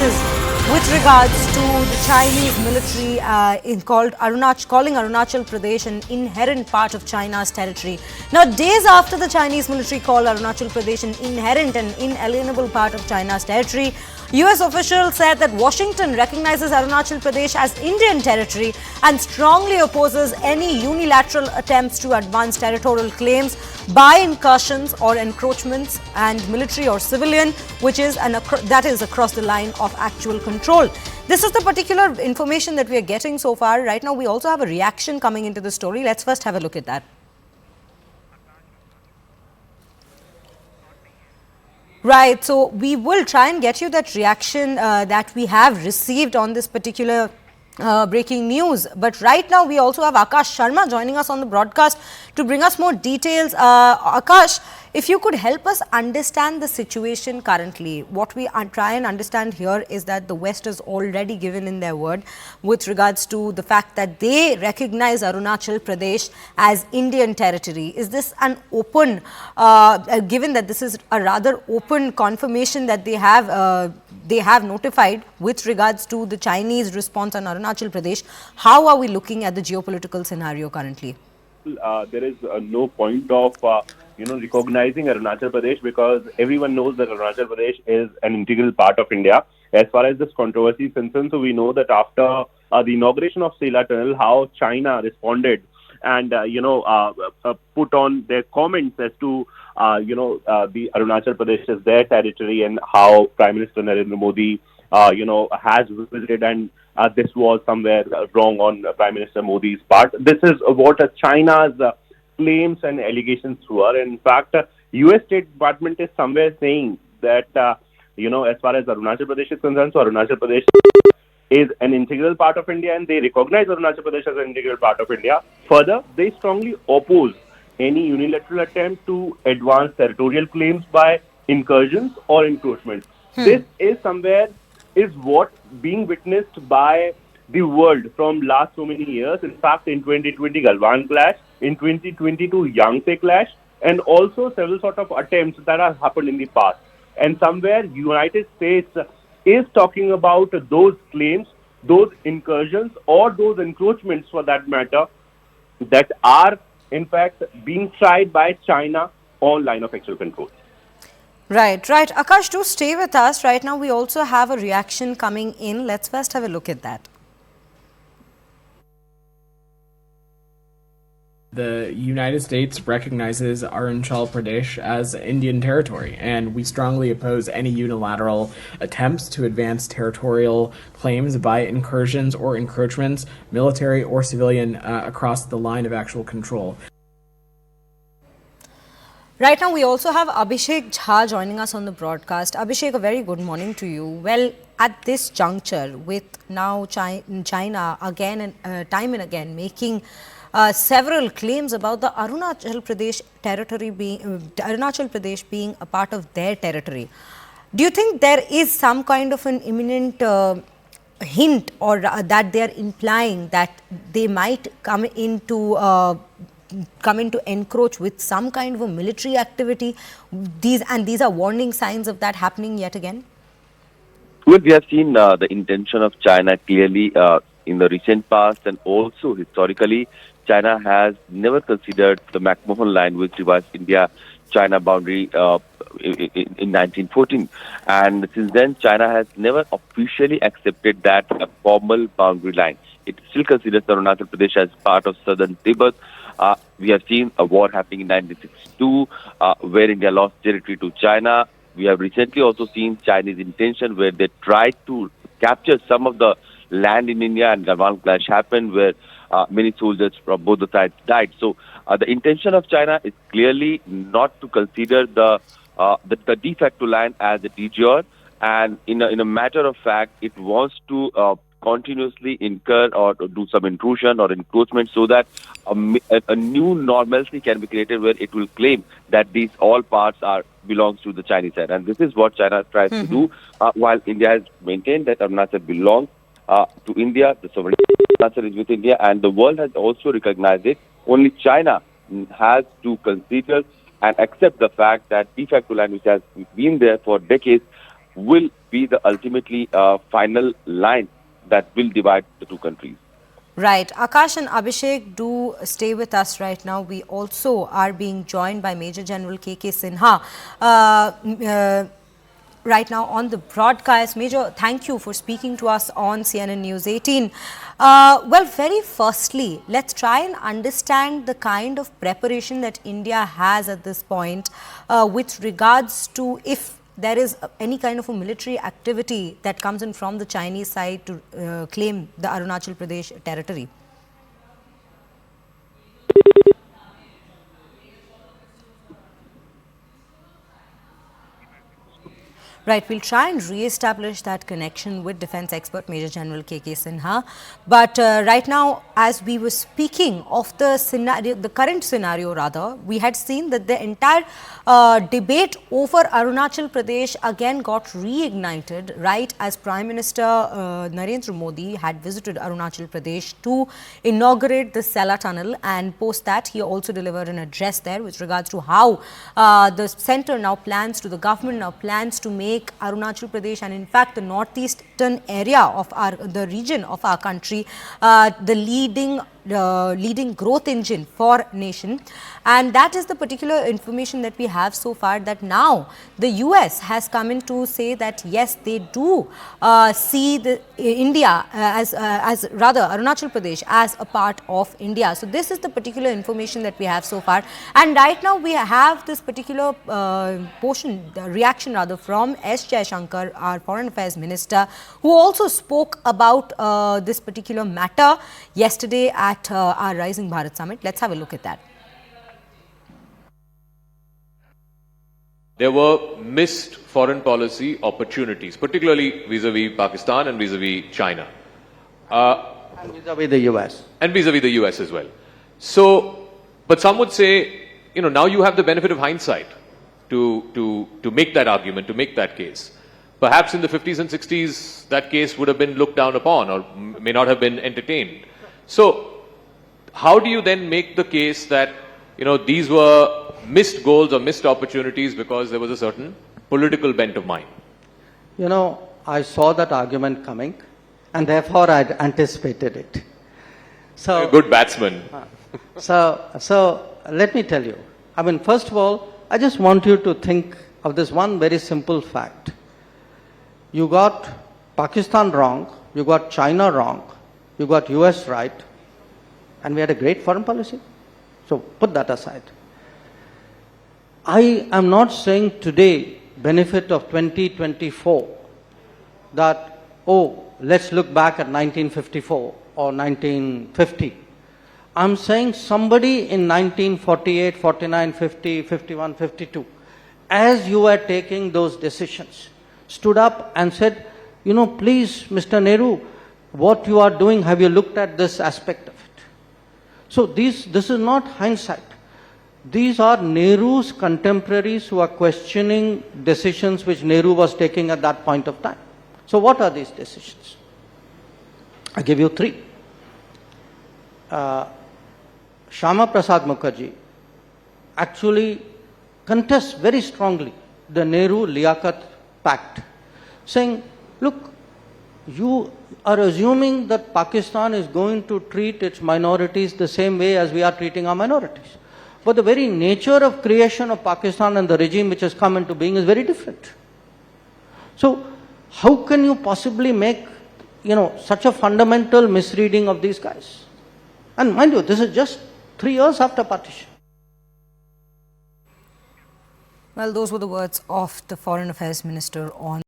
consequences with regards to the Chinese military calling Arunachal Pradesh an inherent part of China's territory. Now, days after the Chinese military called Arunachal Pradesh an inherent and inalienable part of China's territory, US officials said that Washington recognizes Arunachal Pradesh as Indian territory and strongly opposes any unilateral attempts to advance territorial claims by incursions or encroachments, and military or civilian, which is that is across the line of actual control. This is the particular information that we are getting so far. Right now, we also have a reaction coming into the story. Let's first have a look at that. Right, so we will try and get you that reaction that we have received on this particular breaking news. But right now, we also have Akash Sharma joining us on the broadcast to bring us more details. Akash, if you could help us understand the situation currently. What we try and understand here is that the West has already given in their word with regards to the fact that they recognize Arunachal Pradesh as Indian territory. Is this an open, given that this is a rather open confirmation that they have notified with regards to the Chinese response on Arunachal Pradesh, how are we looking at the geopolitical scenario currently? There is no point of recognizing Arunachal Pradesh, because everyone knows that Arunachal Pradesh is an integral part of India as far as this controversy is concerned. So we know that after the inauguration of Sela Tunnel, how China responded and put on their comments as to the Arunachal Pradesh is their territory, and how Prime Minister Narendra Modi has visited, and this was somewhere wrong on Prime Minister Modi's part. This is what China's claims and allegations were. In fact, U.S. State Department is somewhere saying that, as far as Arunachal Pradesh is concerned, so Arunachal Pradesh is an integral part of India, and they recognize Arunachal Pradesh as an integral part of India. Further, they strongly oppose any unilateral attempt to advance territorial claims by incursions or encroachments. This is what being witnessed by the world from last so many years. In fact, in 2020 Galwan clash, in 2022 Yangtze clash, and also several sort of attempts that have happened in the past. And somewhere United States is talking about those claims, those incursions, or those encroachments for that matter, that are in fact being tried by China on line of actual control. Right. Akash, do stay with us. Right now, we also have a reaction coming in. Let's first have a look at that. The United States recognizes Arunachal Pradesh as Indian territory, and we strongly oppose any unilateral attempts to advance territorial claims by incursions or encroachments, military or civilian, across the line of actual control. Right now, we also have Abhishek Jha joining us on the broadcast. Abhishek, a very good morning to you. Well, at this juncture, with now China again and time and again making several claims about the Arunachal Pradesh territory Arunachal Pradesh being a part of their territory, do you think there is some kind of an imminent hint, or that they are implying that they might come into encroach with some kind of a military activity? These are warning signs of that happening yet again. Well, we have seen the intention of China clearly in the recent past, and also historically. China has never considered the McMahon line, which divides India-China boundary in 1914. And since then, China has never officially accepted that formal boundary line. It still considers Arunachal Pradesh as part of southern Tibet. We have seen a war happening in 1962, where India lost territory to China. We have recently also seen Chinese intention, where they tried to capture some of the land in India, and Galwan clash happened, where many soldiers from both the sides died. So the intention of China is clearly not to consider the de facto line as a de jure, and in a matter of fact, it wants to continuously incur or do some intrusion or encroachment, so that a new normalcy can be created, where it will claim that these all parts belongs to the Chinese side. And this is what China tries to do, while India has maintained that Arunachal belongs to India. The sovereignty is with India, and the world has also recognized it. Only China has to consider and accept the fact that de facto land, which has been there for decades, will be the ultimately final line that will divide the two countries. Right. Akash and Abhishek, do stay with us right now. We also are being joined by Major General K.K. Sinha. Right now on the broadcast. Major, thank you for speaking to us on CNN News 18. Well, very firstly, let's try and understand the kind of preparation that India has at this point with regards to if there is any kind of a military activity that comes in from the Chinese side to claim the Arunachal Pradesh territory. Right, we'll try and re-establish that connection with defense expert Major General K.K. Sinha. But right now, as we were speaking of the scenario, the current scenario rather, we had seen that the entire debate over Arunachal Pradesh again got reignited right as Prime Minister Narendra Modi had visited Arunachal Pradesh to inaugurate the Sela tunnel, and post that he also delivered an address there with regards to how the centre now plans to, the government now plans to make Arunachal Pradesh and in fact the northeastern area of the region of our country the leading growth engine for nation. And that is the particular information that we have so far, that now the US has come in to say that yes, they do see the India as rather Arunachal Pradesh as a part of India. So this is the particular information that we have so far, and right now we have this particular portion, the reaction rather, from S. Jaishankar, our Foreign Affairs Minister, who also spoke about this particular matter yesterday at our Rising Bharat Summit. Let's have a look at that. There were missed foreign policy opportunities, particularly vis-a-vis Pakistan and vis-a-vis China. And vis-a-vis the US. And vis-a-vis the US as well. So, but some would say, now you have the benefit of hindsight to make that argument, to make that case. Perhaps in the 50s and 60s, that case would have been looked down upon or may not have been entertained. So, how do you then make the case that, these were missed goals or missed opportunities because there was a certain political bent of mind? I saw that argument coming and therefore I anticipated it. So, a good batsman. So let me tell you. First of all, I just want you to think of this one very simple fact. You got Pakistan wrong, you got China wrong, you got US right, and we had a great foreign policy. So put that aside. I am not saying today, benefit of 2024, that, let's look back at 1954 or 1950. I'm saying somebody in 1948, 49, 50, 51, 52, as you were taking those decisions, stood up and said, please, Mr. Nehru, what you are doing, have you looked at this aspect of it? So this is not hindsight. These are Nehru's contemporaries who are questioning decisions which Nehru was taking at that point of time. So what are these decisions? I give you three. Shyama Prasad Mukherjee actually contests very strongly the Nehru-Liaquat Pact, saying, look, you are assuming that Pakistan is going to treat its minorities the same way as we are treating our minorities. But the very nature of creation of Pakistan and the regime which has come into being is very different. So how can you possibly make, such a fundamental misreading of these guys? And mind you, this is just 3 years after partition. Well, those were the words of the Foreign Affairs Minister on